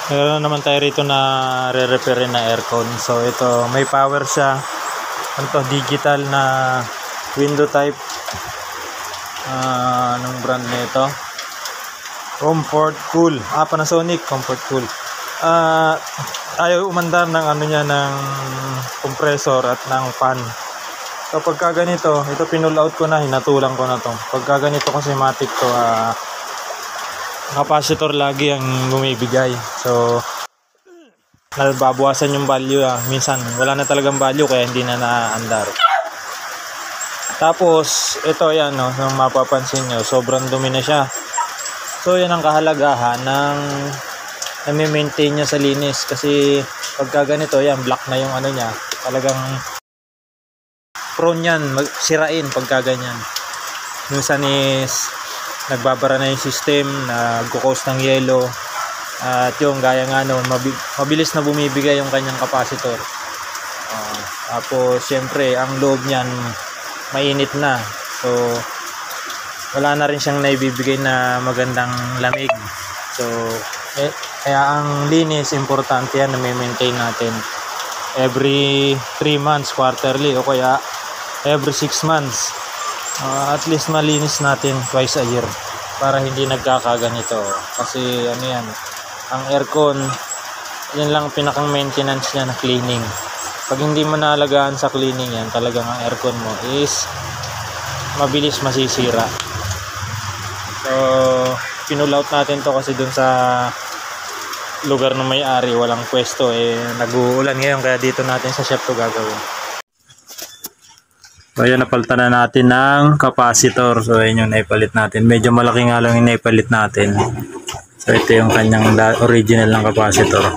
Meron naman tayo rito na re-repair na aircon. So ito, may power siya. Ano to, digital na window type. Anong brand nito? Comfort Cool. Panasonic Comfort Cool. Ayaw umandar ng ano niya, ng compressor at ng fan. So pagka ganito, ito pinull out ko na, hinatulang ko na to. Pagka ganito kasi matic to, capacitor lagi ang bumibigay. So nababawasan yung value, minsan wala na talagang value kaya hindi na naandar. Tapos ito yan, no, kung mapapansin nyo, sobrang dumi na siya. So yan ang kahalagahan ng nami-maintain niya sa linis, kasi pagka ganito yan, black na yung ano niya, talagang prone yan sirain pagka ganyan. Minsan is nagbabara na yung system, nagkukos ng yelo, at yung gaya nga noon, mabilis na bumibigay yung kanyang capacitor. Tapos syempre ang loob niyan mainit na, so wala na rin siyang naibibigay na magandang lamig. So kaya ang linis importante yan, na maintain natin every 3 months quarterly, o kaya every 6 months. At least malinis natin twice a year para hindi nagkakaganito. Kasi ano yan, ang aircon, yan lang pinakang maintenance niya na cleaning. Pag hindi mo naalagaan sa cleaning yan, talagang ang aircon mo is mabilis masisira. So pinull out natin to kasi dun sa lugar na may-ari walang pwesto, nag-uulan ngayon, kaya dito natin sa shop to gagawin. So ayan, napalitan na natin ng capacitor. So ayan yung naipalit natin. Medyo malaki nga lang yung naipalit natin. So ito yung kanyang original ng capacitor.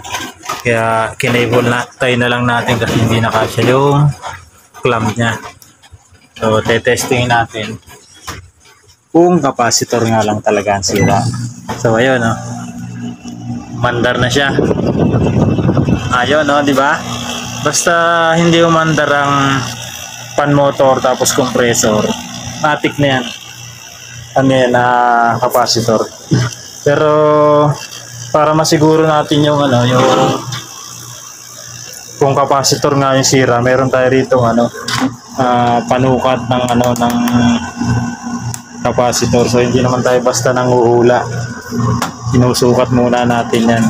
Kaya kinable na, tayo na lang natin kasi hindi nakasya yung clamp niya. So tetestingin natin kung capacitor nga lang talaga ang sira. So ayun, oh, mandar na siya. Ayun, oh, di ba? Basta hindi umandar ang fan motor tapos compressor, matic na yan. Ano yan, capacitor. Pero para masiguro natin yung ano, yung kung capacitor nga yung sira, meron tayo rito panukat ng ng capacitor. So hindi naman tayo basta nanghuhula, sinusukat muna natin yan.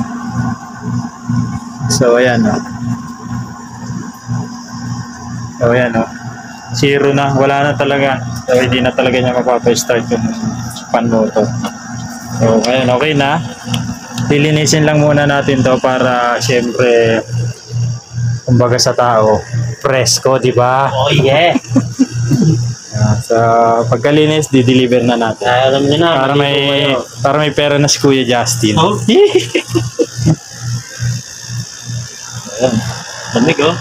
So ayan, so ayan, zero na, wala na talaga. So hindi na talaga niya mapapa-start yung fan motor. So ayan, okay na. Lilinisin lang muna natin to para syempre, kumbaga sa tao, presko, di ba? Oh yeah. So pagkalinis, di-deliver na natin. Alam niyo na, para may pera na si Kuya Justin. Oh? Ayan. Lamig, oh.